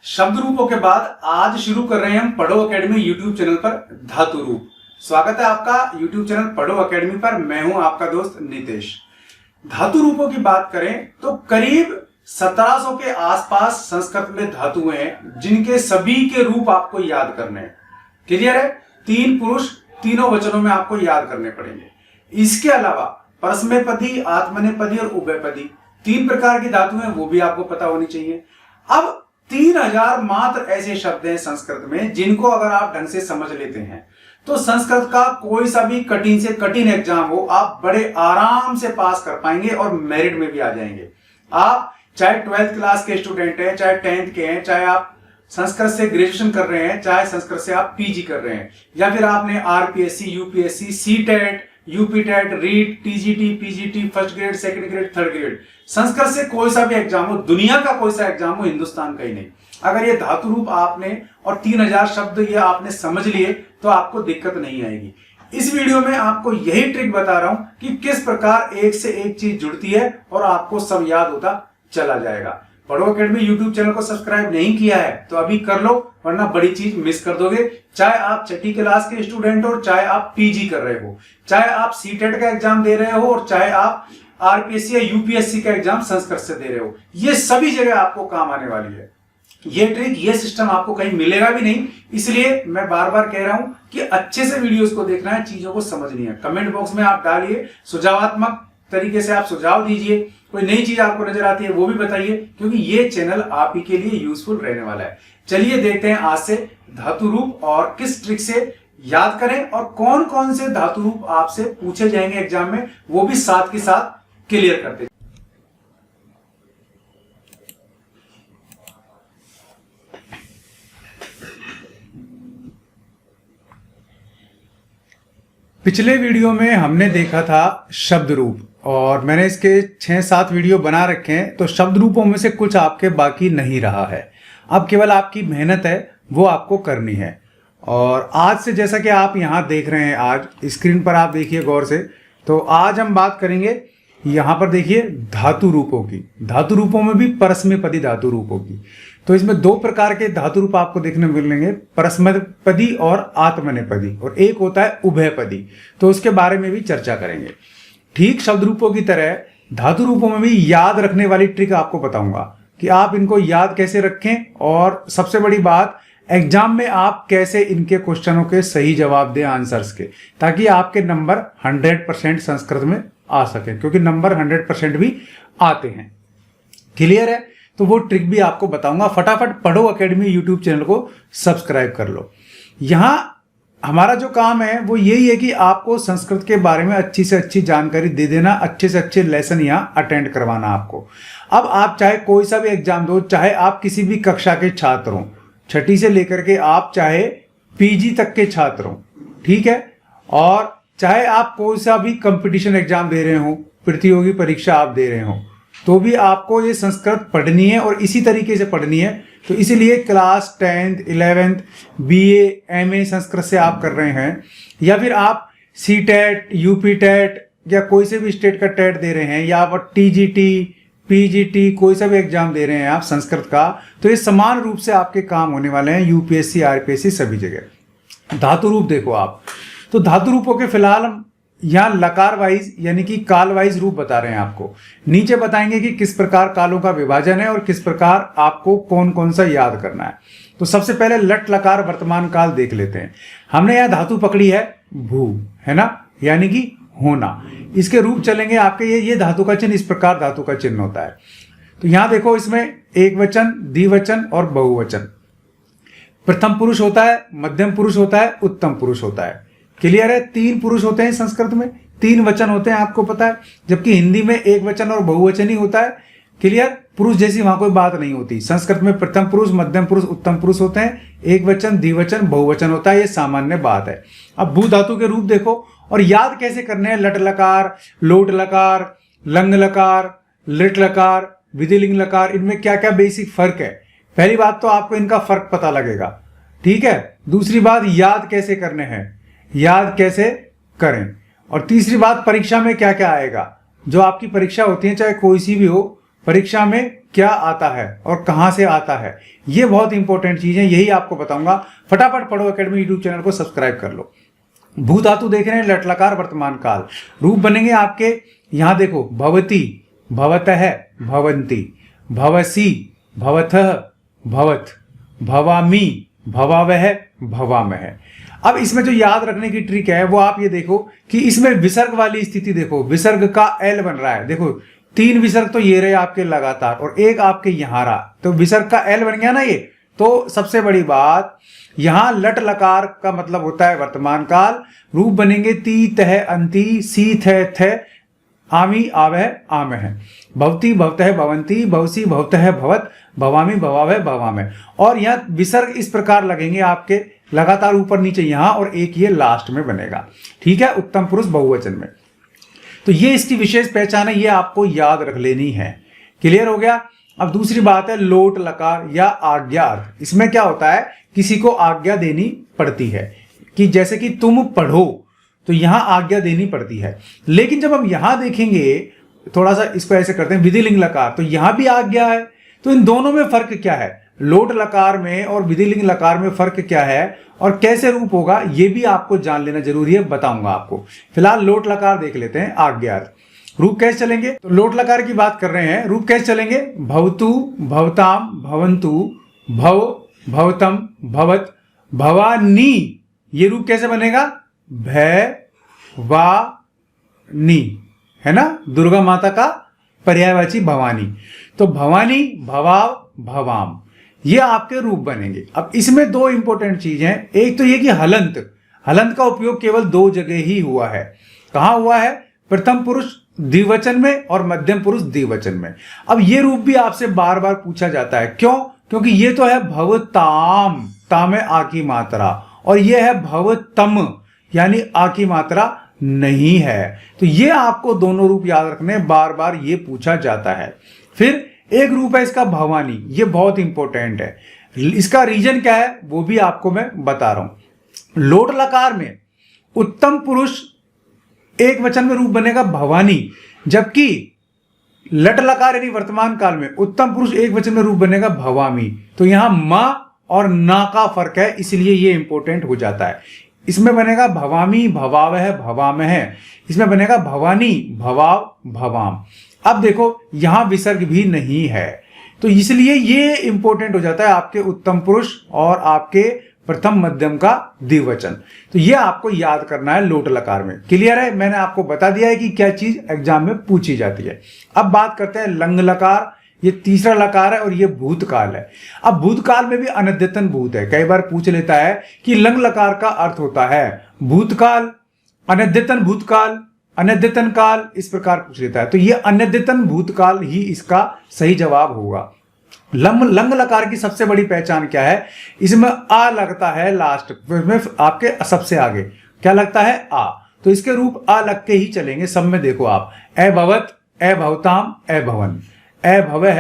शब्द रूपों के बाद आज शुरू कर रहे हैं हम पढ़ो एकेडमी यूट्यूब चैनल पर धातु रूप। स्वागत है आपका यूट्यूब चैनल पढ़ो एकेडमी पर। मैं हूं आपका दोस्त नितेश। धातु रूपों की बात करें तो करीब 1700 के आसपास संस्कृत में धातुएं हैं जिनके सभी के रूप आपको याद करने हैं। क्लियर है? 3 पुरुष तीनों वचनों में आपको याद करने पड़ेंगे। इसके अलावा परस्मैपदी, आत्मनेपदी और उभयपदी 3 प्रकार की धातुएं, वो भी आपको पता होनी चाहिए। अब 3000 मात्र ऐसे शब्द हैं संस्कृत में जिनको अगर आप ढंग से समझ लेते हैं तो संस्कृत का कोई सा भी कठिन से कठिन एग्जाम हो आप बड़े आराम से पास कर पाएंगे और मेरिट में भी आ जाएंगे। आप चाहे 12th क्लास के स्टूडेंट हैं, चाहे 10th के हैं, चाहे आप संस्कृत से ग्रेजुएशन कर रहे हैं, चाहे संस्कृत से आप पीजी कर रहे हैं, या फिर आपने RPSC, UPSC, CTET, UPTET, REET, TGT, PGT, first grade, second grade, third grade, Sanskrit से कोई सा भी एग्जाम हो, दुनिया का कोई सा एग्जाम हो, हिंदुस्तान का ही नहीं, अगर ये धातु रूप आपने और 3000 शब्द ये आपने समझ लिए तो आपको दिक्कत नहीं आएगी। इस वीडियो में आपको यही ट्रिक बता रहा हूं कि किस प्रकार एक से एक चीज जुड़ती है और आपको सब याद होता चला जाएगा। पढ़ो एकेडमी यूट्यूब चैनल को सब्सक्राइब नहीं किया है तो अभी कर लो, वरना बड़ी चीज मिस कर दोगे। चाहे आप छठी क्लास के स्टूडेंट हो, चाहे आप पीजी कर रहे हो, चाहे आप सीटेट का एग्जाम दे रहे हो और चाहे आप आरपीएससी या यूपीएससी का एग्जाम संस्कृत से दे रहे हो, ये सभी जगह आपको काम आने वाली है। ये ट्रिक, ये सिस्टम आपको कहीं मिलेगा भी नहीं। इसलिए मैं बार बार कह रहा हूं कि अच्छे से वीडियोस को देखना है, चीजों को समझनी है। कमेंट बॉक्स में आप डालिए, सुझावात्मक तरीके से आप सुझाव दीजिए, कोई नई चीज आपको नजर आती है वो भी बताइए, क्योंकि ये चैनल आप ही के लिए यूजफुल रहने वाला है। चलिए देखते हैं आज से धातु रूप और किस ट्रिक से याद करें और कौन कौन से धातु रूप आपसे पूछे जाएंगे एग्जाम में, वो भी साथ के साथ क्लियर करते हैं। पिछले वीडियो में हमने देखा था शब्द रूप और मैंने इसके 6-7 वीडियो बना रखे हैं, तो शब्द रूपों में से कुछ आपके बाकी नहीं रहा है। अब केवल आपकी मेहनत है वो आपको करनी है। और आज से जैसा कि आप यहां देख रहे हैं, आज स्क्रीन पर आप देखिए गौर से, तो आज हम बात करेंगे यहां पर देखिए धातु रूपों की। धातु रूपों में भी परस्मैपदी धातु रूपों की। तो इसमें 2 प्रकार के धातु रूप आपको देखने मिलेंगे, परस्मैपदी और आत्मनेपदी, और एक होता है उभयपदी। तो उसके बारे में भी चर्चा करेंगे। ठीक शब्द रूपों की तरह धातु रूपों में भी याद रखने वाली ट्रिक आपको बताऊंगा कि आप इनको याद कैसे रखें, और सबसे बड़ी बात, एग्जाम में आप कैसे इनके क्वेश्चनों के सही जवाब दें, आंसर्स के, ताकि आपके नंबर 100% संस्कृत में आ सके, क्योंकि नंबर 100% भी आते हैं। क्लियर है? तो वो ट्रिक भी आपको बताऊंगा। फटाफट पढ़ो एकेडमी यूट्यूब चैनल को सब्सक्राइब कर लो। यहां हमारा जो काम है वो यही है कि आपको संस्कृत के बारे में अच्छी से अच्छी जानकारी दे देना, अच्छे से अच्छे लेसन यहां अटेंड करवाना आपको। अब आप चाहे कोई सा भी एग्जाम दो, चाहे आप किसी भी कक्षा के छात्र हो, छठी से लेकर के आप चाहे पीजी तक के छात्र हो, ठीक है, और चाहे आप कोई सा भी कंपटीशन एग्जाम दे रहे हो, प्रतियोगी परीक्षा आप दे रहे हो, तो भी आपको ये संस्कृत पढ़नी है और इसी तरीके से पढ़नी है। तो इसीलिए class 10th, 11th, BA, MA Sanskrit से आप कर रहे हैं, या फिर आप सीटेट, यूपीटेट या कोई से भी स्टेट का टेट दे रहे हैं, या आप टीजीटी, पीजीटी कोई सा भी एग्जाम दे रहे हैं आप संस्कृत का, तो ये समान रूप से आपके काम होने वाले हैं, यूपीएससी, आरपीएससी सभी जगह। धातु रूप देखो आप, तो धातु रूपों के फिलहाल हम यहाँ लकार वाइज यानी कि काल वाइज रूप बता रहे हैं आपको। नीचे बताएंगे कि किस प्रकार कालों का विभाजन है और किस प्रकार आपको कौन कौन सा याद करना है। तो सबसे पहले लट लकार वर्तमान काल देख लेते हैं। हमने यहाँ धातु पकड़ी है भू, है ना, यानी कि होना। इसके रूप चलेंगे आपके, ये धातु का चिन्ह, इस प्रकार धातु का चिन्ह होता है। तो यहां देखो, इसमें एक वचन, द्विवचन और बहुवचन। प्रथम पुरुष होता है, मध्यम पुरुष होता है, उत्तम पुरुष होता है। क्लियर है? 3 पुरुष होते हैं संस्कृत में, 3 वचन होते हैं, आपको पता है, जबकि हिंदी में एक वचन और बहुवचन ही होता है। क्लियर? पुरुष जैसी वहां कोई बात नहीं होती। संस्कृत में प्रथम पुरुष, मध्यम पुरुष, उत्तम पुरुष होते हैं, एक वचन, द्विवचन, बहुवचन होता है, ये सामान्य बात है। अब भू धातु के रूप देखो और याद कैसे करने हैं। लट लकार, लोट लकार, लंग लकार, लिट लकार, विधिलिंग लकार, इनमें क्या क्या बेसिक फर्क है। पहली बात तो आपको इनका फर्क पता लगेगा, ठीक है। दूसरी बात, याद कैसे करने हैं, याद कैसे करें। और तीसरी बात, परीक्षा में क्या क्या आएगा। जो आपकी परीक्षा होती है, चाहे कोई सी भी हो, परीक्षा में क्या आता है और कहां से आता है, ये बहुत इंपॉर्टेंट चीज है, यही आपको बताऊंगा। फटाफट पढ़ो अकेडमी यूट्यूब चैनल को सब्सक्राइब कर लो। भू धातु देख रहे हैं, लट लकार वर्तमान काल, रूप बनेंगे आपके, यहां देखो भवती, भवतः, भवंती, भवसी, भवथः, भवत, भवामी, भवावह, भवामह। अब इसमें जो याद रखने की ट्रिक है वो आप ये देखो कि इसमें विसर्ग वाली स्थिति देखो, विसर्ग का एल बन रहा है, देखो 3 विसर्ग तो ये रहे आपके लगातार और एक आपके यहां रहा, तो विसर्ग का एल बन गया ना ये। तो सबसे बड़ी बात, यहां लट लकार का मतलब होता है वर्तमान काल, रूप बनेंगे ती तह अंति, सी थ, आमी आवह आमह, भवती भवतः भवंती, भवसी भवतः भवत, भवामी भवावह भवामह। और यहाँ विसर्ग इस प्रकार लगेंगे आपके लगातार ऊपर नीचे यहां, और एक ये लास्ट में बनेगा, ठीक है, उत्तम पुरुष बहुवचन में। तो ये इसकी विशेष पहचान है, ये आपको याद रख लेनी है। क्लियर हो गया। अब दूसरी बात है लोट लकार या आज्ञार्थ। इसमें क्या होता है, किसी को आज्ञा देनी पड़ती है कि जैसे कि तुम पढ़ो, तो यहां आज्ञा देनी पड़ती है। लेकिन जब हम यहां देखेंगे, थोड़ा सा इसको ऐसे करते हैं, विधिलिंग लकार, तो यहां भी आज्ञा है। तो इन दोनों में फर्क क्या है, लोट लकार में और विधिलिंग लकार में फर्क क्या है और कैसे रूप होगा, ये भी आपको जान लेना जरूरी है, बताऊंगा आपको। फिलहाल लोट लकार देख लेते हैं, आज्ञार्थ। रूप कैसे चलेंगे, तो लोट लकार की बात कर रहे हैं, रूप कैसे चलेंगे, भवतु, भवताम, भवंतु, भव, भवतम, भवत, भवानी। ये रूप कैसे बनेगा, भय वा नी, है ना, दुर्गा माता का पर्यायवाची भवानी। तो भवानी, भवाव, भवाम, ये आपके रूप बनेंगे। अब इसमें 2 इंपॉर्टेंट चीजें हैं, एक तो ये कि हलंत, हलंत का उपयोग केवल 2 जगह ही हुआ है। कहां हुआ है, प्रथम पुरुष द्विवचन में और मध्यम पुरुष द्विवचन में। अब ये रूप भी आपसे बार बार पूछा जाता है, क्यों, क्योंकि ये तो है भवताम, ताम है आ की मात्रा, और ये है भवतम यानी आ की मात्रा नहीं है। तो ये आपको दोनों रूप याद रखने, बार बार ये पूछा जाता है। फिर एक रूप है इसका भवानी, ये बहुत इंपॉर्टेंट है, इसका रीजन क्या है वो भी आपको मैं बता रहा हूं। लोट लकार में उत्तम पुरुष एक वचन में रूप बनेगा भवानी, जबकि लट लकार यानी वर्तमान काल में उत्तम पुरुष एक वचन में रूप बनेगा भवामी। तो यहां मां और ना का फर्क है, इसलिए ये इंपॉर्टेंट हो जाता है। इसमें बनेगा भवामी, भवावह, भवामह, इसमें बनेगा भवानी, भवाव, भवाम। अब देखो यहां विसर्ग भी नहीं है, तो इसलिए ये इंपॉर्टेंट हो जाता है आपके उत्तम पुरुष और आपके प्रथम मध्यम का द्विवचन। तो ये आपको याद करना है लोट लकार में। क्लियर है, मैंने आपको बता दिया है कि क्या चीज एग्जाम में पूछी जाती है। अब बात करते हैं लंग लकार, ये तीसरा लकार है और ये भूतकाल है। अब भूतकाल में भी अनद्यतन भूत है, कई बार पूछ लेता है कि लंग लकार का अर्थ होता है भूतकाल, अनद्यतन भूतकाल, अनद्यतन काल, इस प्रकार पूछ लेता है। तो ये अनद्यतन भूतकाल ही इसका सही जवाब होगा। लंग लकार की सबसे बड़ी पहचान क्या है, इसमें आ लगता है लास्ट में, आपके सबसे आगे क्या लगता है, आ, तो इसके रूप आ लग के ही चलेंगे सब में। देखो आप, ए भवत, ए भवताम, ए भवन, ए भवः,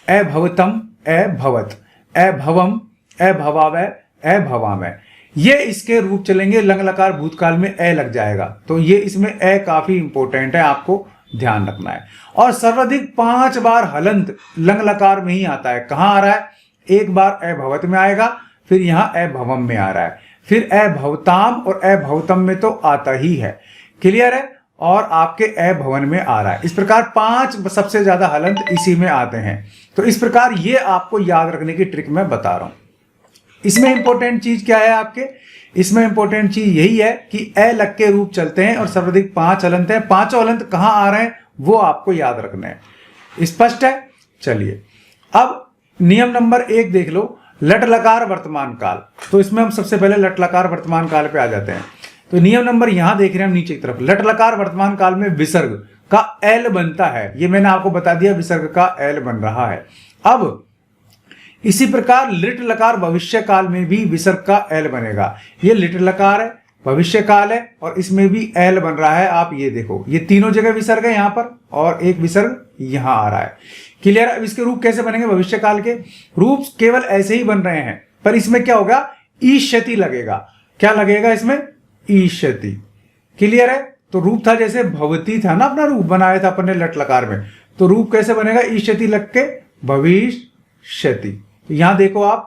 ए भवतम, ए भवत, ए भवम, ए भवावह, ए भवामह, ये इसके रूप चलेंगे। लंग लकार भूतकाल में ए लग जाएगा, तो ये इसमें ए काफी इंपॉर्टेंट है, आपको ध्यान रखना है। और सर्वाधिक 5 बार हलंत लंग लकार में ही आता है। कहां आ रहा है, एक बार ए भवत में आएगा, फिर यहां ए भवम में आ रहा है, फिर ए भवताम और ए भवतम में तो आता ही है। क्लियर है, और आपके ए भवन में आ रहा है। इस प्रकार 5 सबसे ज्यादा हलंत इसी में आते हैं। तो इस प्रकार ये आपको याद रखने की ट्रिक मैं बता रहा हूं। इसमें इंपॉर्टेंट चीज क्या है आपके, इसमें इंपॉर्टेंट चीज यही है कि ए लग के रूप चलते हैं और सर्वाधिक 5 हलंत है। 5 हलंत कहां आ रहे हैं वो आपको याद रखना है। स्पष्ट है, चलिए अब नियम नंबर 1 देख लो, लट लकार वर्तमान काल। तो इसमें हम सबसे पहले लट लकार वर्तमान काल पे आ जाते हैं। तो नियम नंबर यहां देख रहे हैं हम नीचे की तरफ, लट लकार वर्तमान काल में विसर्ग का एल बनता है। ये मैंने आपको बता दिया, विसर्ग का एल बन रहा है। अब इसी प्रकार लिट लकार भविष्य काल में भी विसर्ग का एल बनेगा। ये लिट लकार है, भविष्य काल है, और इसमें भी एल बन रहा है। आप ये देखो, ये तीनों जगह विसर्ग है यहां पर, और एक विसर्ग यहां आ रहा है। क्लियर। अब इसके रूप कैसे बनेंगे, भविष्य काल के रूप केवल ऐसे ही बन रहे हैं, पर इसमें क्या होगा, ईष्यति लगेगा। क्या लगेगा इसमें, ईष्यति। क्लियर है। तो रूप था जैसे भवती था ना, अपना रूप बनाया था अपन ने लट लकार में, तो रूप कैसे बनेगा, इष्यति लग के भविष्यति। तो यहां देखो आप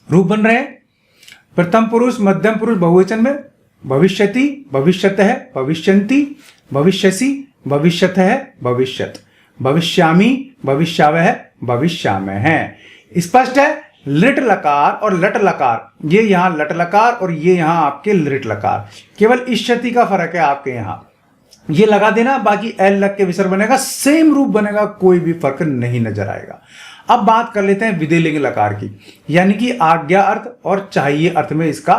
रूप बन रहे हैं। प्रथम पुरुष मध्यम पुरुष बहुवचन में भविष्यति, भविष्यतः, भविष्यन्ति, भविष्यसि, भविष्यतः, भविष्यत, भविष्यामि, भविष्यावह, भविष्यामः। स्पष्ट है। लिट लकार और लट लकार, ये यहां लट लकार और ये यहां आपके लिट लकार, केवल इष्यति का फर्क है आपके यहां, ये लगा देना, बाकी एल लग के विसर्ग बनेगा, सेम रूप बनेगा, कोई भी फर्क नहीं नजर आएगा। अब बात कर लेते हैं विधिलिंग लकार की, यानी कि आज्ञा अर्थ और चाहिए अर्थ में इसका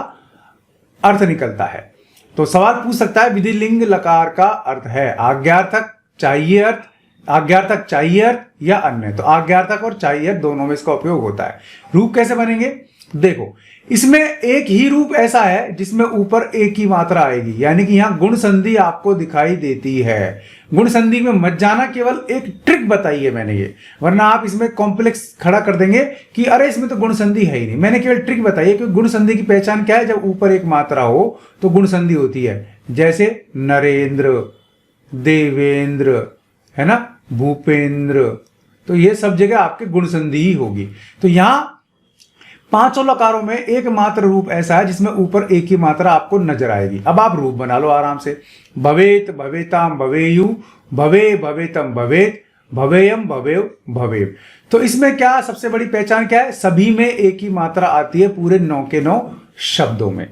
अर्थ निकलता है। तो सवाल पूछ सकता है विधिलिंग लकार का अर्थ है आज्ञार्थक, चाहिए अर्थ, आज्ञार्थक, चाहिए अर्थ या अन्य। तो आज्ञार्थक और चाहिए अर्थ दोनों में इसका उपयोग होता है। रूप कैसे बनेंगे, देखो इसमें एक ही रूप ऐसा है जिसमें ऊपर एक ही मात्रा आएगी, यानी कि यहां गुण संधि आपको दिखाई देती है। गुण संधि में मत जाना, केवल एक ट्रिक बताई है मैंने ये, वरना आप इसमें कॉम्प्लेक्स खड़ा कर देंगे कि अरे इसमें तो गुण संधि है ही नहीं। मैंने केवल ट्रिक बताई है कि गुण संधि की पहचान क्या है, जब ऊपर एक मात्रा हो तो गुण संधि होती है। जैसे नरेंद्र, देवेंद्र, है ना, भूपेंद्र, तो ये सब जगह आपके गुण संधि ही होगी। तो यहां पांचों लकारों में एकमात्र रूप ऐसा है जिसमें ऊपर एक ही मात्रा आपको नजर आएगी। अब आप रूप बना लो आराम से। भवेत, भवेताम, भवेयु, भवे, भवेतम, भवेत, भवेयम, भवेव, भवेव। तो इसमें क्या सबसे बड़ी पहचान क्या है, सभी में एक ही मात्रा आती है, पूरे 9 के 9 शब्दों में।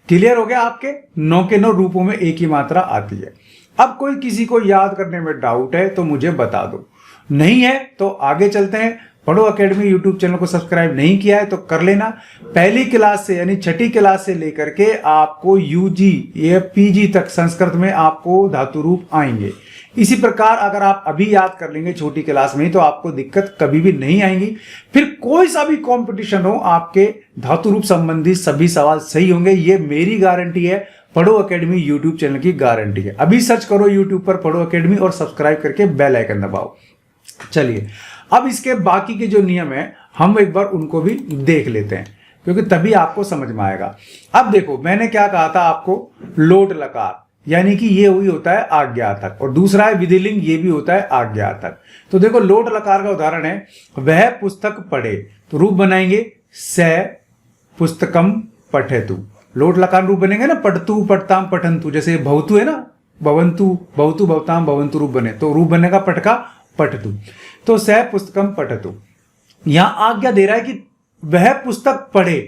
क्लियर हो गया, आपके 9 के 9 रूपों में एक ही मात्रा आती है। अब कोई किसी को याद करने में डाउट है तो मुझे बता दो, नहीं है तो आगे चलते हैं। पढ़ो एकेडमी यूट्यूब चैनल को सब्सक्राइब नहीं किया है तो कर लेना। पहली क्लास से यानी छठी क्लास से लेकर के आपको यूजी या पीजी तक संस्कृत में आपको धातु रूप आएंगे। इसी प्रकार अगर आप अभी याद कर लेंगे छोटी क्लास में तो आपको दिक्कत कभी भी नहीं आएंगी। फिर कोई सा भी कंपटीशन हो, आपके धातु रूप संबंधी सभी सवाल सही होंगे, ये मेरी गारंटी है। पढ़ो एकेडमी यूट्यूब चैनल की गारंटी है। अभी सर्च करो यूट्यूब पर पढ़ो एकेडमी और सब्सक्राइब करके बेल आइकन दबाओ। चलिए अब इसके बाकी के जो नियम है हम एक बार उनको भी देख लेते हैं, क्योंकि तभी आपको समझ में आएगा। अब देखो मैंने क्या कहा था आपको, लोट लकार, यानी कि ये हुई होता है आज्ञार्थक, और दूसरा है विधिलिंग, ये भी होता है आज्ञार्थक। तो देखो लोट लकार का उदाहरण है वह पुस्तक पढ़े, तो रूप बनाएंगे स पुस्तकम पठेतु। लोट लकार रूप बनेंगे ना, पठतु, पठताम, पठंतु, जैसे भवतु है ना, भवंतु, भवतु, भवताम, भवंतु रूप बने, तो रूप बनेगा पटका पठतु। तो स पुस्तकम पठतु, यहां आज्ञा दे रहा है कि वह पुस्तक पढ़े।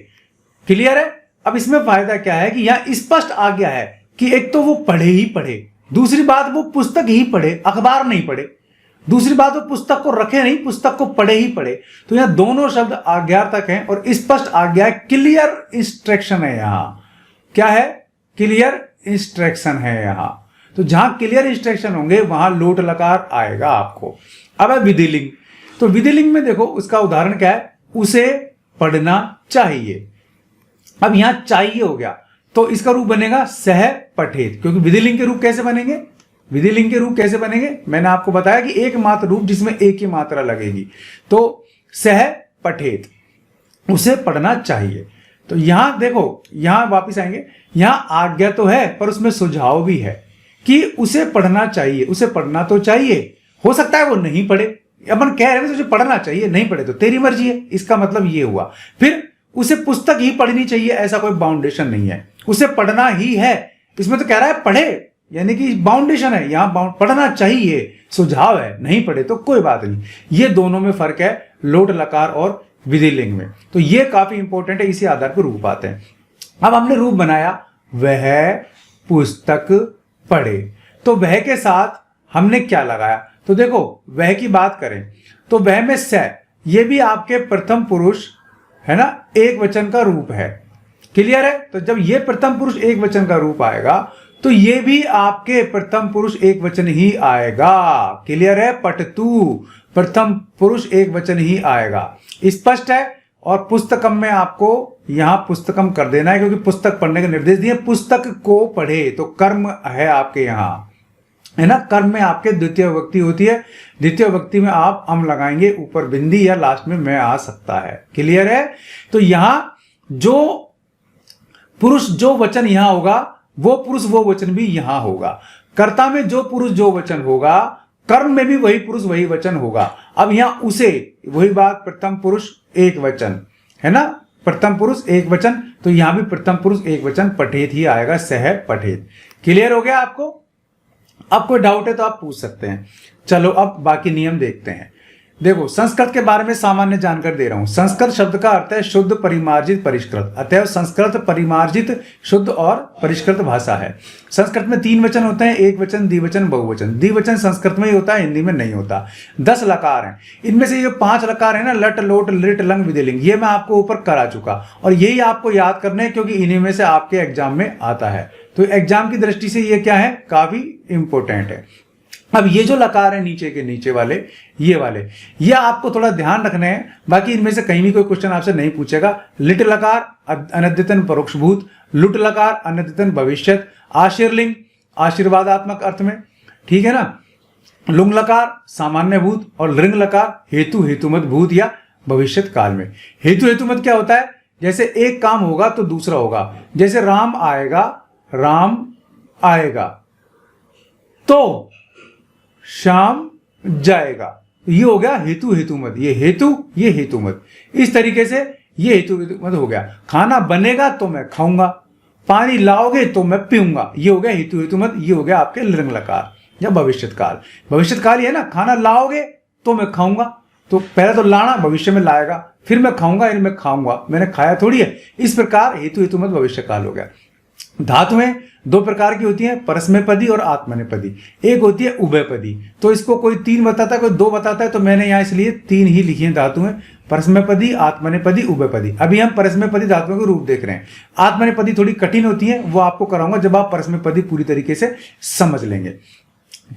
क्लियर है। अब इसमें फायदा क्या है कि यहां स्पष्ट आज्ञा है कि एक तो वो पढ़े ही पढ़े, दूसरी बात वो पुस्तक ही पढ़े, अखबार नहीं पढ़े, दूसरी बात वो पुस्तक को रखे नहीं, पुस्तक को पढ़े ही पढ़े। तो यहां दोनों शब्द आज्ञार्थक हैं और स्पष्ट आज्ञा है, क्लियर इंस्ट्रक्शन है। यहां क्या है, क्लियर इंस्ट्रक्शन है यहां। तो जहां क्लियर इंस्ट्रक्शन होंगे वहां लोट लकार आएगा आपको। अब है विधिलिंग। तो विधिलिंग में देखो उसका उदाहरण क्या है, उसे पढ़ना चाहिए। अब यहां चाहिए हो गया तो इसका रूप बनेगा सह पठेत, क्योंकि विधिलिंग के रूप कैसे बनेंगे, विधिलिंग के रूप कैसे बनेंगे मैंने आपको बताया कि एकमात्र रूप जिसमें एक ही मात्रा लगेगी। तो सह पठेत, उसे पढ़ना चाहिए। तो यहां देखो, यहां वापिस आएंगे, यहां आज्ञा तो है पर उसमें सुझाव भी है कि उसे पढ़ना चाहिए। उसे पढ़ना तो चाहिए, हो सकता है वो नहीं पढ़े, अपन कह रहे हैं तुझे पढ़ना चाहिए, नहीं पढ़े तो तेरी मर्जी है, इसका मतलब ये हुआ। फिर उसे पुस्तक ही पढ़नी चाहिए, ऐसा कोई बाउंडेशन नहीं है, उसे पढ़ना ही है। इसमें तो कह रहा है पढ़े, यानी कि बाउंडेशन है, यहां पढ़ना चाहिए सुझाव है, नहीं पढ़े तो कोई बात नहीं। ये दोनों में फर्क है लोट लकार और विधिलिंग में। तो ये काफी इंपॉर्टेंट है, इसी आधार पर रूप आते हैं। अब हमने रूप बनाया वह पुस्तक पढ़े, तो वह के साथ हमने क्या लगाया, तो देखो वह की बात करें तो वह में स, ये भी आपके प्रथम पुरुष है ना, एक वचन का रूप है। क्लियर है। तो जब ये प्रथम पुरुष एक वचन का रूप आएगा तो ये भी आपके प्रथम पुरुष एक वचन ही आएगा। क्लियर है। पठतु प्रथम पुरुष एक वचन ही आएगा, स्पष्ट है। और पुस्तकम में आपको यहां पुस्तकम कर देना है, क्योंकि पुस्तक पढ़ने के निर्देश दिए, पुस्तक को पढ़े, तो कर्म है आपके यहां, है ना। कर्म में आपके द्वितीय विभक्ति होती है, द्वितीय विभक्ति में आप अम लगाएंगे, ऊपर बिंदी या लास्ट में मैं आ सकता है। क्लियर है। तो यहां जो पुरुष जो वचन यहां होगा वो पुरुष वो वचन भी यहां होगा। कर्ता में जो पुरुष जो वचन होगा, कर्म में भी वही पुरुष वही वचन होगा। अब यहां उसे, वही बात, प्रथम पुरुष एक वचन है ना, प्रथम पुरुष एक वचन, तो यहां भी प्रथम पुरुष एक वचन पठेत ही आएगा, सह पठेत। क्लियर हो गया आपको? अब कोई डाउट है तो आप पूछ सकते हैं। चलो अब बाकी नियम देखते हैं। देखो, संस्कृत के बारे में सामान्य जानकारी दे रहा हूं। संस्कृत शब्द का अर्थ है शुद्ध, परिमार्जित, परिष्कृत। अतएव संस्कृत परिमार्जित, शुद्ध और परिष्कृत भाषा है। संस्कृत में 3 वचन होते हैं, एक वचन, द्विवचन, बहुवचन। द्विवचन संस्कृत में ही होता है, हिंदी में नहीं होता। 10 लकार हैं। इनमें से ये 5 लकार है ना, लट, लोट, लिट, लंग, विधिलिंग, ये मैं आपको ऊपर करा चुका, और यही आपको याद करने हैं क्योंकि इन्हीं में से आपके एग्जाम में आता है। तो एग्जाम की दृष्टि से ये क्या है, काफी इंपॉर्टेंट है। अब ये जो लकार है नीचे के नीचे वाले, ये वाले, ये आपको थोड़ा ध्यान रखने हैं। बाकी इनमें से कहीं भी कोई क्वेश्चन आपसे नहीं पूछेगा। लिट लकार अनद्यतन परोक्षभूत, लुट लकार अनद्यतन भविष्यत, आशीर्लिंग आशीर्वादात्मक अर्थ में, ठीक है ना। लुंग लकार सामान्य भूत, और लृंग लकार हेतु हेतुमत भूत या भविष्यत काल में। हेतु हेतुमत क्या होता है, जैसे एक काम होगा तो दूसरा होगा। जैसे राम आएगा, राम आएगा तो शाम जाएगा, ये हो गया हेतु हेतुमत। ये हेतु, ये हेतुमत, इस तरीके से ये हेतु हेतुमत हो गया। खाना बनेगा तो मैं खाऊंगा, पानी लाओगे तो मैं पीऊंगा, ये हो गया हेतु हेतुमत। ये हो गया आपके लृंग लकार या भविष्यत काल। भविष्यत काल ये है ना, खाना लाओगे तो मैं खाऊंगा, तो पहले तो लाना, भविष्य में लाएगा, फिर मैं खाऊंगा, यानी मैं खाऊंगा, मैंने खाया थोड़ी है। इस प्रकार हेतु हेतुमत भविष्य काल हो गया। धातुएं 2 प्रकार की होती हैं, परस्मैपदी और आत्मनेपदी। एक होती है उभयपदी, तो इसको कोई 3 बताता है, कोई 2 बताता है, तो मैंने यहां इसलिए 3 ही लिखी हैं धातुएं, परस्मैपदी, आत्मनेपदी, उभयपदी। अभी हम परस्मैपदी धातुओं के रूप देख रहे हैं। आत्मनेपदी थोड़ी कठिन होती है, वो आपको कराऊंगा जब आप परस्मैपदी पूरी तरीके से समझ लेंगे।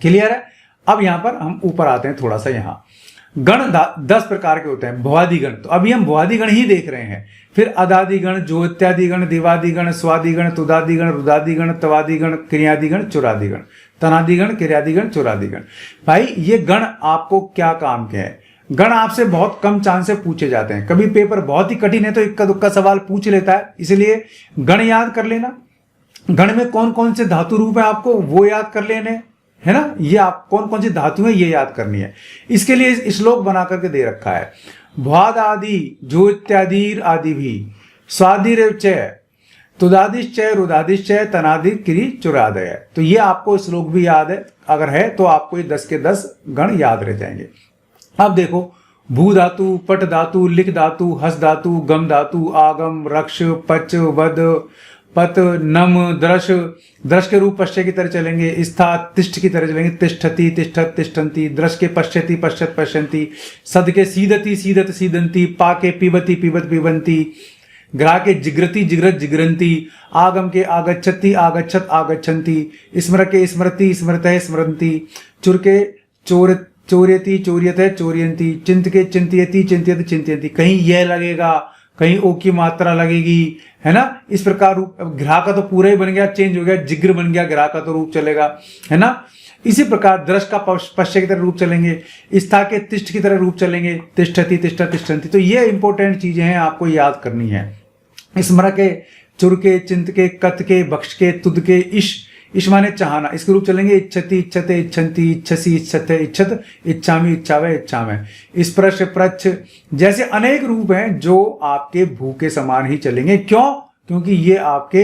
क्लियर है? अब यहां पर हम ऊपर आते हैं थोड़ा सा। यहां गण 10 प्रकार के होते हैं। भुआदि गण, तो अभी हम भुआदि गण ही देख रहे हैं। फिर अदादि गण, ज्योत्यादि गण, दिवादि गण, स्वादि गण, तुदादि गण, रुदादि गण, तवादि गण, क्रियादि गण, चुरादि गण, तनादि गण, क्रियादि गण, चुरादि गण। भाई ये गण आपको क्या काम के हैं? गण आपसे बहुत कम चांस से पूछे जाते हैं। कभी पेपर बहुत ही कठिन है तो इक्का दुक्का सवाल पूछ लेता है, इसलिए गण याद कर लेना। गण में कौन कौन से धातु रूप है आपको वो याद कर लेने, है ना। ये आप कौन कौन सी धातु है ये याद करनी है। इसके लिए श्लोक बना करके दे रखा है। भ्वाद आदि ज्योत्यादि आदि भी, स्वादिश्चय, तुदादिश्चय, रुदादिश्चय, तनादि, क्रि, चुरादय। तो ये आपको श्लोक भी याद है, अगर है तो आपको ये 10 के 10 गण याद रह जाएंगे। अब देखो, भू धातु, पट धातु, लिख धातु, हस धातु, गम धातु, आगम, रक्ष, पच, वद, पत, नम, दृश, दृश के रूप पश्य की तरह चलेंगे। स्था, तिष्ठ की तरह चलेंगे। तिष्ठति, तिष्ठत, तिष्ठन्ति। दृश के पश्यति, पश्यत, पश्यन्ति। सद के सीदति, सीदत, सीदन्ति। पा के पिबति, पिबत, पिबन्ति। ग्रा के जिग्रति, जिग्रत, जिग्रन्ति। आगम के आगच्छति, आगच्छत, आगच्छन्ति। स्मर के स्मरति, स्मरतः, स्मरन्ति। चुर के चोर्यति, चोर्यतः, चोर्यन्ति। चिंत के चिंतयति, चिंतयति, चिंतयन्ति। कहीं यह लगेगा, कहीं ओ की मात्रा लगेगी, है ना। इस प्रकार रूप, ग्राह का तो पूरा ही बन गया, चेंज हो गया, जिग्र बन गया, ग्राह का तो रूप चलेगा, है ना। इसी प्रकार दृश का पश्य की तरह रूप चलेंगे। स्था के तिष्ठ की तरह रूप चलेंगे। तिष्ठति, तिष्ठत, तिष्ठन्ति। तो ये इंपॉर्टेंट चीजें हैं, आपको याद करनी है। स्मर के, चुर के, चिंत के, कत के, बक्ष के, तुद के, इश माने चाहना, इसके रूप चलेंगे। इच्छति, इच्छते, इच्छन्ति, इच्छसि, इच्छते, इच्छत, इच्छामि, इच्छावे, इच्छामय। स्पर्श, प्रच्छ, जैसे अनेक रूप हैं जो आपके भू के समान ही चलेंगे। क्यों? क्योंकि ये आपके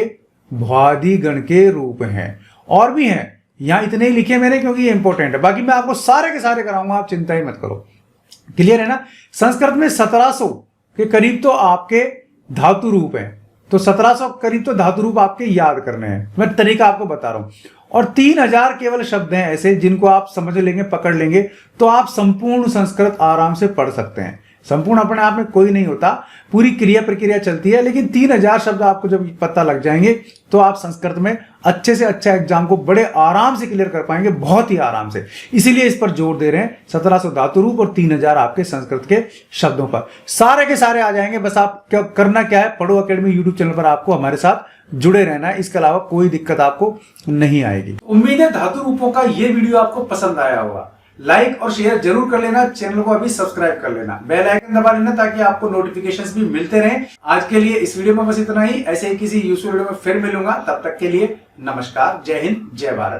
भ्वादि गण के रूप हैं। और भी हैं, यहां इतने ही लिखे मैंने क्योंकि ये इंपॉर्टेंट है। बाकी मैं आपको सारे के सारे कराऊंगा, आप चिंता ही मत करो। क्लियर है ना। संस्कृत में 1700 के करीब तो आपके धातु रूप हैं, तो 1700 करीब तो धातु रूप आपके याद करने हैं। मैं तरीका आपको बता रहा हूं। और 3000 केवल शब्द हैं ऐसे जिनको आप समझ लेंगे, पकड़ लेंगे, तो आप संपूर्ण संस्कृत आराम से पढ़ सकते हैं। संपूर्ण अपने आप में कोई नहीं होता, पूरी क्रिया प्रक्रिया चलती है, लेकिन 3000 शब्द आपको जब पता लग जाएंगे तो आप संस्कृत में अच्छे से अच्छा एग्जाम को बड़े आराम से क्लियर कर पाएंगे, बहुत ही आराम से। इसीलिए इस पर जोर दे रहे हैं। 1700 धातु रूप और 3000 आपके संस्कृत के शब्दों पर सारे के सारे आ जाएंगे। बस आप क्या करना क्या है, पढ़ो अकेडमी यूट्यूब चैनल पर आपको हमारे साथ जुड़े रहना है, इसके अलावा कोई दिक्कत आपको नहीं आएगी। उम्मीद है धातु रूपों का ये वीडियो आपको पसंद आया होगा। लाइक और शेयर जरूर कर लेना, चैनल को अभी सब्सक्राइब कर लेना, बेल आइकन दबा लेना ताकि आपको नोटिफिकेशंस भी मिलते रहें। आज के लिए इस वीडियो में बस इतना ही। ऐसे ही किसी यूजफुल वीडियो में फिर मिलूंगा, तब तक के लिए नमस्कार, जय हिंद, जय भारत।